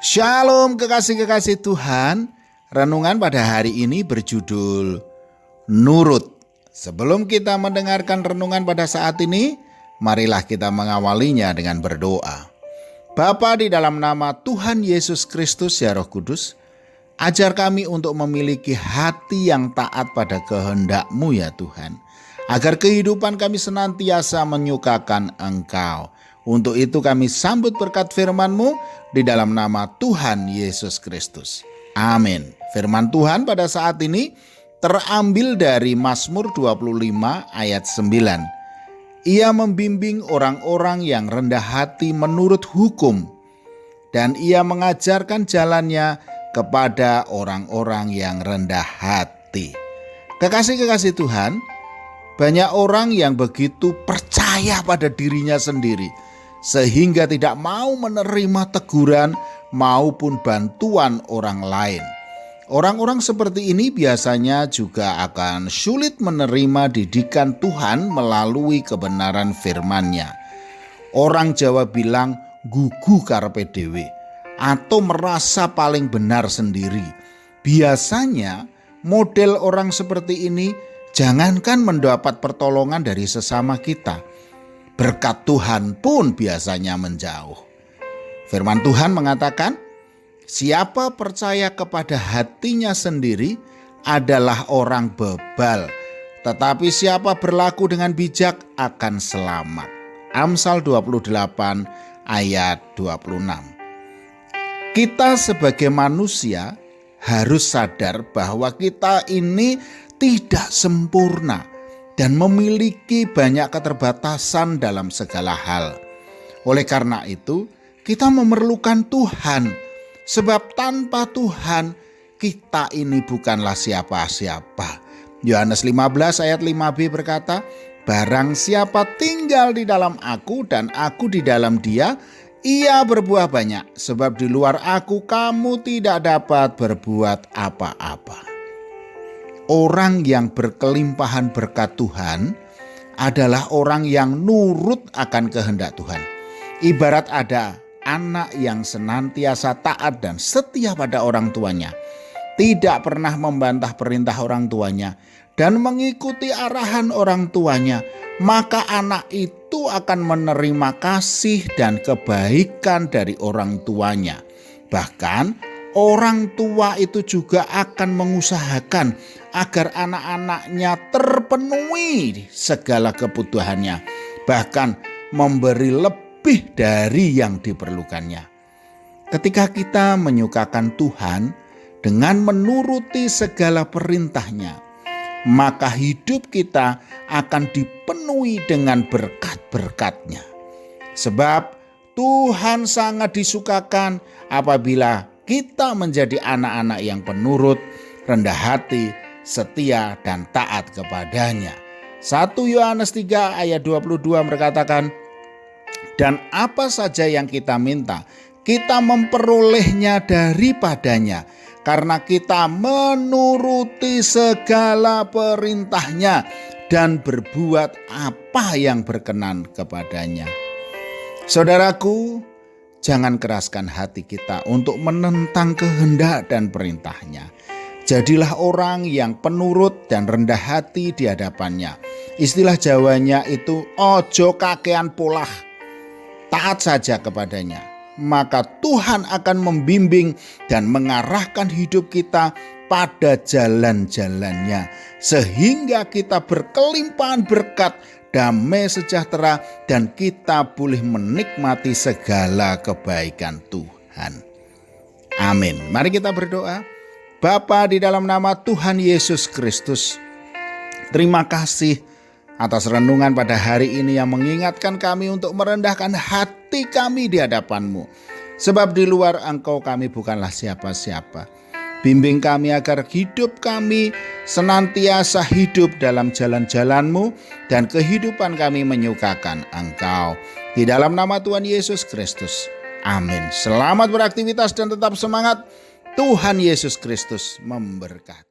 Shalom kekasih-kekasih Tuhan. Renungan pada hari ini berjudul Nurut. Sebelum kita mendengarkan renungan pada saat ini, marilah kita mengawalinya dengan berdoa. Bapa, di dalam nama Tuhan Yesus Kristus ya Roh Kudus, ajar kami untuk memiliki hati yang taat pada kehendak-Mu ya Tuhan, agar kehidupan kami senantiasa menyukakan Engkau. Untuk itu kami sambut berkat firman-Mu di dalam nama Tuhan Yesus Kristus. Amin. Firman Tuhan pada saat ini terambil dari Mazmur 25 ayat 9. Ia membimbing orang-orang yang rendah hati menurut hukum, dan ia mengajarkan jalannya kepada orang-orang yang rendah hati. Kekasih-kekasih Tuhan, banyak orang yang begitu percaya pada dirinya sendiri, sehingga tidak mau menerima teguran maupun bantuan orang lain. Orang-orang seperti ini biasanya juga akan sulit menerima didikan Tuhan melalui kebenaran firman-Nya. Orang Jawa bilang gugu karepe dhewe atau merasa paling benar sendiri. Biasanya model orang seperti ini jangankan mendapat pertolongan dari sesama kita, berkat Tuhan pun biasanya menjauh. Firman Tuhan mengatakan, siapa percaya kepada hatinya sendiri adalah orang bebal, tetapi siapa berlaku dengan bijak akan selamat. Amsal 28 ayat 26. Kita sebagai manusia harus sadar bahwa kita ini tidak sempurna dan memiliki banyak keterbatasan dalam segala hal. Oleh karena itu, kita memerlukan Tuhan, sebab tanpa Tuhan kita ini bukanlah siapa-siapa. Yohanes 15 ayat 5b berkata, barang siapa tinggal di dalam aku dan aku di dalam dia, ia berbuah banyak, sebab di luar aku kamu tidak dapat berbuat apa-apa. Orang yang berkelimpahan berkat Tuhan adalah orang yang nurut akan kehendak Tuhan. Ibarat ada anak yang senantiasa taat dan setia pada orang tuanya, tidak pernah membantah perintah orang tuanya dan mengikuti arahan orang tuanya, maka anak itu akan menerima kasih dan kebaikan dari orang tuanya. Bahkan orang tua itu juga akan mengusahakan agar anak-anaknya terpenuhi segala kebutuhannya, bahkan memberi lebih dari yang diperlukannya. Ketika kita menyukakan Tuhan dengan menuruti segala perintah-Nya, maka hidup kita akan dipenuhi dengan berkat-berkat-Nya. Sebab Tuhan sangat disukakan apabila kita menjadi anak-anak yang penurut, rendah hati, setia, dan taat kepadanya. 1 Yohanes 3 ayat 22 berkatakan, dan apa saja yang kita minta, kita memperolehnya daripadanya, karena kita menuruti segala perintahnya dan berbuat apa yang berkenan kepadanya. Saudaraku, jangan keraskan hati kita untuk menentang kehendak dan perintah-Nya. Jadilah orang yang penurut dan rendah hati di hadapan-Nya. Istilah Jawanya itu ojo kakean polah. Taat saja kepadanya. Maka Tuhan akan membimbing dan mengarahkan hidup kita pada jalan-jalan-Nya, sehingga kita berkelimpahan berkat, damai sejahtera, dan kita boleh menikmati segala kebaikan Tuhan. Amin. Mari kita berdoa. Bapa, di dalam nama Tuhan Yesus Kristus, terima kasih atas renungan pada hari ini yang mengingatkan kami untuk merendahkan hati kami di hadapan-Mu. Sebab di luar Engkau kami bukanlah siapa-siapa. Bimbing kami agar hidup kami senantiasa hidup dalam jalan-jalan-Mu dan kehidupan kami menyukakan Engkau. Di dalam nama Tuhan Yesus Kristus. Amin. Selamat beraktivitas dan tetap semangat. Tuhan Yesus Kristus memberkati.